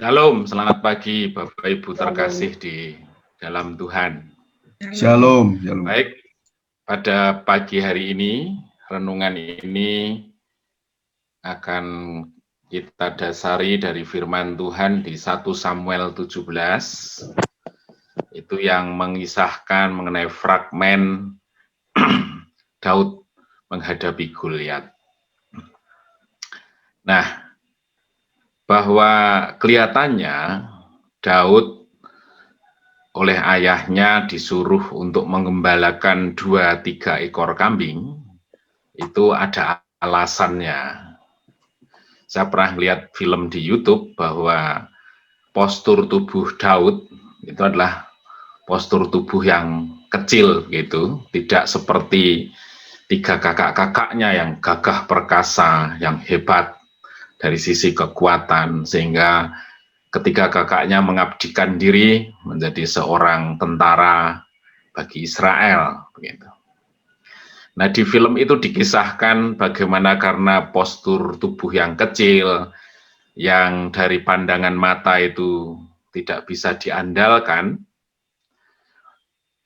Shalom, selamat pagi Bapak Ibu Shalom. terkasih di dalam Tuhan. Shalom, shalom. Baik, pada pagi hari ini, renungan ini akan kita dasari dari firman Tuhan di 1 Samuel 17. Itu yang mengisahkan mengenai fragmen Daud menghadapi Goliat. Nah, bahwa kelihatannya Daud oleh ayahnya disuruh untuk mengembalakan 2-3 ekor kambing, itu ada alasannya. Saya pernah lihat film di YouTube bahwa postur tubuh Daud itu adalah postur tubuh yang kecil gitu, tidak seperti 3 kakak-kakaknya yang gagah perkasa, yang hebat dari sisi kekuatan, sehingga ketika kakaknya mengabdikan diri menjadi seorang tentara bagi Israel, begitu. Nah, di film itu dikisahkan bagaimana karena postur tubuh yang kecil, yang dari pandangan mata itu tidak bisa diandalkan,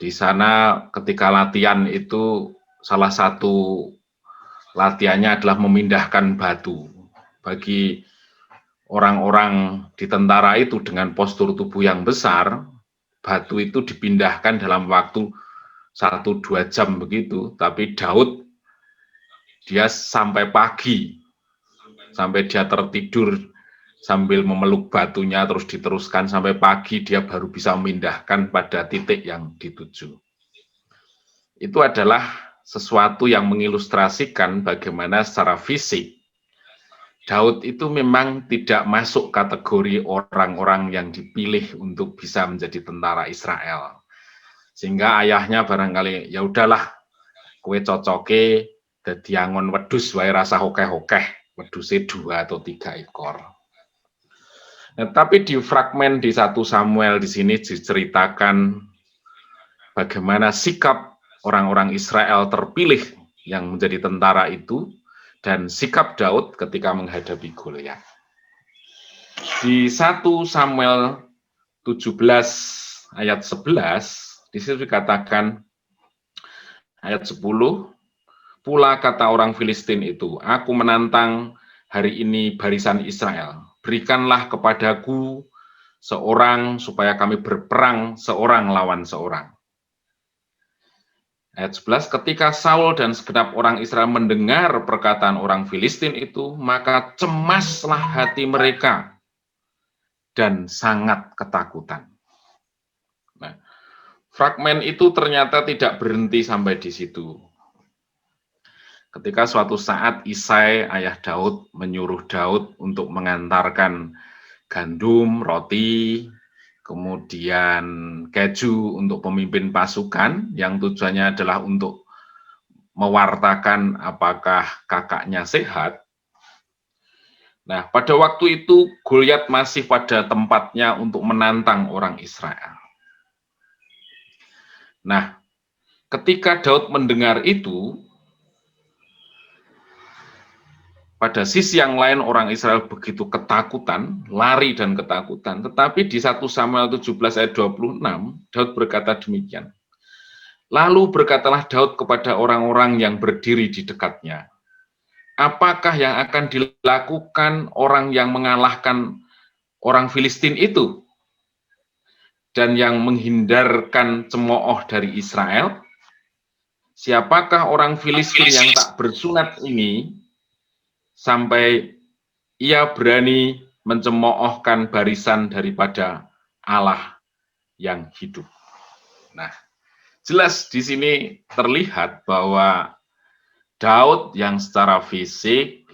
di sana ketika latihan itu salah satu latihannya adalah memindahkan batu. Bagi orang-orang di tentara itu dengan postur tubuh yang besar, batu itu dipindahkan dalam waktu 1-2 jam begitu, tapi Daud dia sampai pagi, sampai dia tertidur sambil memeluk batunya terus diteruskan sampai pagi dia baru bisa memindahkan pada titik yang dituju. Itu adalah sesuatu yang mengilustrasikan bagaimana secara fisik Daud itu memang tidak masuk kategori orang-orang yang dipilih untuk bisa menjadi tentara Israel. Sehingga ayahnya barangkali, ya udahlah, kowe cocoke dadi angon wedhus wae rasa hokeh-hokeh, wedhuse 2 atau 3 ekor. Nah, tapi di fragmen di 1 Samuel di sini diceritakan bagaimana sikap orang-orang Israel terpilih yang menjadi tentara itu dan sikap Daud ketika menghadapi Goliat. Di 1 Samuel 17 ayat 11 di situ dikatakan ayat 10, pula kata orang Filistin itu, aku menantang hari ini barisan Israel, berikanlah kepadaku seorang supaya kami berperang seorang lawan seorang. Ayat 11, ketika Saul dan segenap orang Israel mendengar perkataan orang Filistin itu, maka cemaslah hati mereka dan sangat ketakutan. Nah, fragmen itu ternyata tidak berhenti sampai di situ. Ketika suatu saat Isai, ayah Daud, menyuruh Daud untuk mengantarkan gandum, roti, kemudian keju untuk pemimpin pasukan yang tujuannya adalah untuk mewartakan apakah kakaknya sehat. Nah, pada waktu itu Goliat masih pada tempatnya untuk menantang orang Israel. Nah, ketika Daud mendengar itu, pada sisi yang lain orang Israel begitu ketakutan, lari dan ketakutan. Tetapi di 1 Samuel 17 ayat 26, Daud berkata demikian. Lalu berkatalah Daud kepada orang-orang yang berdiri di dekatnya, apakah yang akan dilakukan orang yang mengalahkan orang Filistin itu dan yang menghindarkan cemooh dari Israel? Siapakah orang Filistin yang tak bersunat ini sampai ia berani mencemoohkan barisan daripada Allah yang hidup? Nah, jelas di sini terlihat bahwa Daud yang secara fisik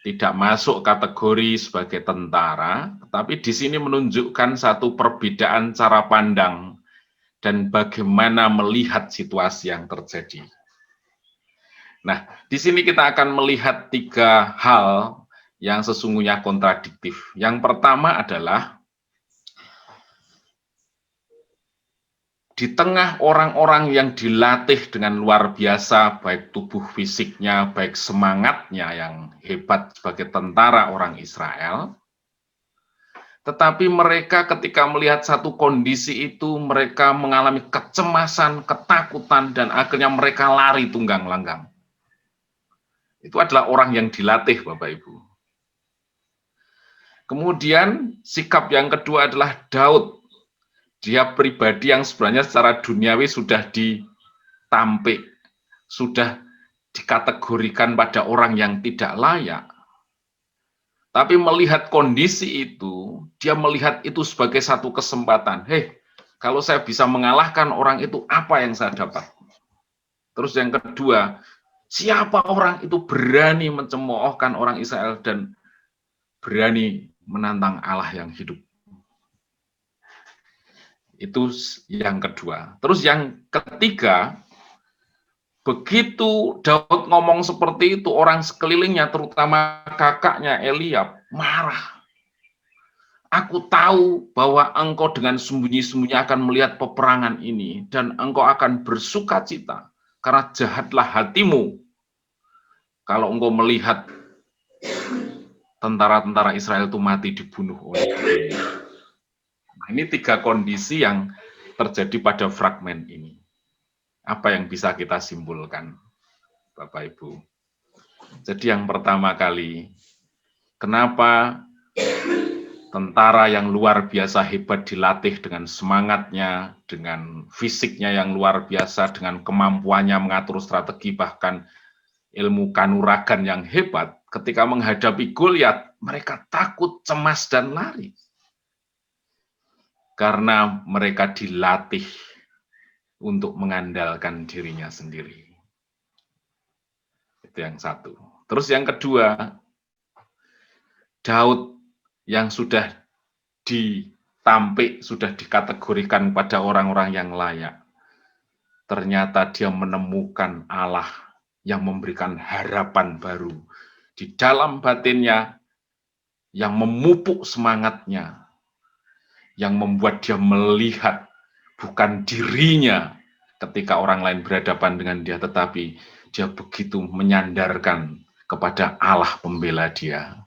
tidak masuk kategori sebagai tentara, tetapi di sini menunjukkan satu perbedaan cara pandang dan bagaimana melihat situasi yang terjadi. Nah, di sini kita akan melihat 3 hal yang sesungguhnya kontradiktif. Yang pertama adalah di tengah orang-orang yang dilatih dengan luar biasa, baik tubuh fisiknya, baik semangatnya yang hebat sebagai tentara orang Israel, Tetapi mereka ketika melihat satu kondisi itu, mereka mengalami kecemasan, ketakutan, dan akhirnya mereka lari tunggang langgang. Itu adalah orang yang dilatih, Bapak Ibu. Kemudian sikap yang kedua adalah Daud. Dia pribadi yang sebenarnya secara duniawi sudah ditampik, sudah dikategorikan pada orang yang tidak layak. Tapi melihat kondisi itu, dia melihat itu sebagai satu kesempatan. Hei, kalau saya bisa mengalahkan orang itu, apa yang saya dapat? Terus yang kedua, siapa orang itu berani mencemoohkan orang Israel dan berani menantang Allah yang hidup? Itu yang kedua. Terus yang ketiga, begitu Daud ngomong seperti itu, orang sekelilingnya, terutama kakaknya Eliab, marah. Aku tahu bahwa engkau dengan sembunyi-sembunyi akan melihat peperangan ini, dan engkau akan bersuka cita, karena jahatlah hatimu kalau engkau melihat tentara-tentara Israel itu mati dibunuh oleh dunia. Nah, ini tiga kondisi yang terjadi pada fragmen ini. Apa yang bisa kita simpulkan, Bapak Ibu? Jadi yang pertama kali, kenapa tentara yang luar biasa hebat dilatih dengan semangatnya, dengan fisiknya yang luar biasa, dengan kemampuannya mengatur strategi, bahkan ilmu kanuragan yang hebat, ketika menghadapi Goliat, mereka takut, cemas, dan lari. Karena mereka dilatih untuk mengandalkan dirinya sendiri. Itu yang satu. Terus yang kedua, Daud yang sudah ditampik, sudah dikategorikan pada orang-orang yang layak. Ternyata dia menemukan Allah yang memberikan harapan baru di dalam batinnya, yang memupuk semangatnya, yang membuat dia melihat bukan dirinya ketika orang lain berhadapan dengan dia, tetapi dia begitu menyandarkan kepada Allah pembela dia,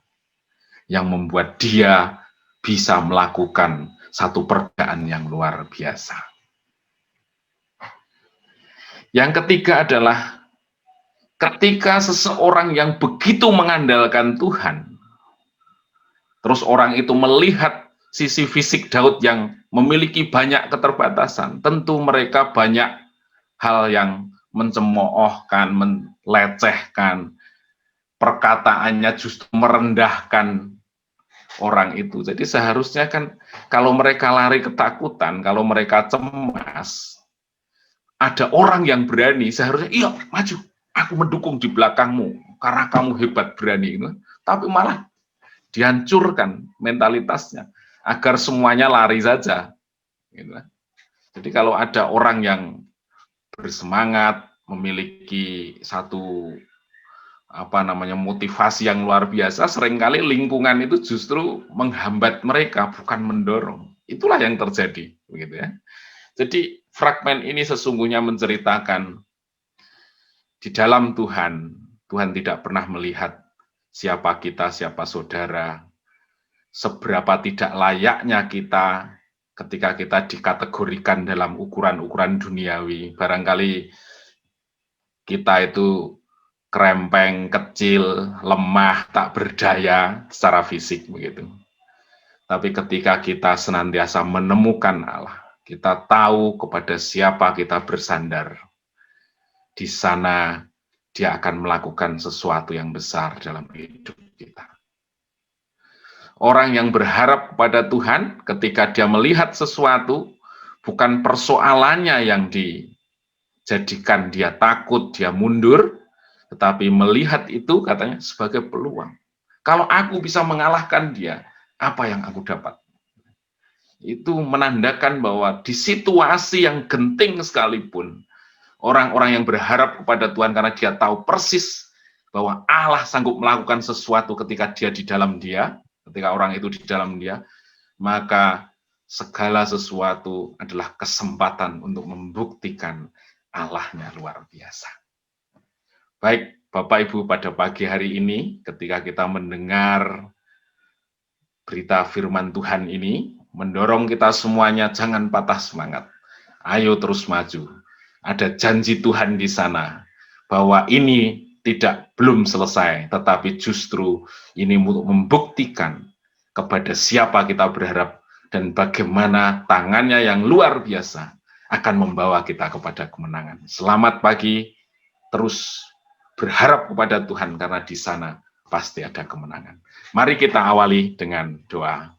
yang membuat dia bisa melakukan satu pekerjaan yang luar biasa. Yang ketiga adalah ketika seseorang yang begitu mengandalkan Tuhan, terus orang itu melihat sisi fisik Daud yang memiliki banyak keterbatasan, tentu mereka banyak hal yang mencemoohkan, melecehkan, perkataannya justru merendahkan orang itu. Jadi seharusnya kan kalau mereka lari ketakutan, kalau mereka cemas, ada orang yang berani, seharusnya iya maju, aku mendukung di belakangmu karena kamu hebat berani. Tapi malah dihancurkan mentalitasnya agar semuanya lari saja. Jadi kalau ada orang yang bersemangat, memiliki satu motivasi yang luar biasa, seringkali lingkungan itu justru menghambat mereka, bukan mendorong. Itulah yang terjadi, begitu ya. Jadi fragmen ini sesungguhnya menceritakan di dalam Tuhan, Tuhan tidak pernah melihat siapa kita, siapa saudara, seberapa tidak layaknya kita ketika kita dikategorikan dalam ukuran-ukuran duniawi. Barangkali kita itu krempeng, kecil, lemah, tak berdaya secara fisik begitu. Tapi ketika kita senantiasa menemukan Allah, kita tahu kepada siapa kita bersandar, di sana dia akan melakukan sesuatu yang besar dalam hidup kita. Orang yang berharap kepada Tuhan, ketika dia melihat sesuatu, bukan persoalannya yang dijadikan dia takut, dia mundur, tetapi melihat itu katanya sebagai peluang. Kalau aku bisa mengalahkan dia, apa yang aku dapat? Itu menandakan bahwa di situasi yang genting sekalipun, orang-orang yang berharap kepada Tuhan karena dia tahu persis bahwa Allah sanggup melakukan sesuatu ketika dia di dalam dia, ketika orang itu di dalam dia, maka segala sesuatu adalah kesempatan untuk membuktikan Allahnya luar biasa. Baik, Bapak Ibu, pada pagi hari ini ketika kita mendengar berita firman Tuhan ini mendorong kita semuanya jangan patah semangat. Ayo terus maju. Ada janji Tuhan di sana bahwa ini belum selesai, tetapi justru ini untuk membuktikan kepada siapa kita berharap dan bagaimana tangannya yang luar biasa akan membawa kita kepada kemenangan. Selamat pagi, terus berharap kepada Tuhan karena di sana pasti ada kemenangan. Mari kita awali dengan doa.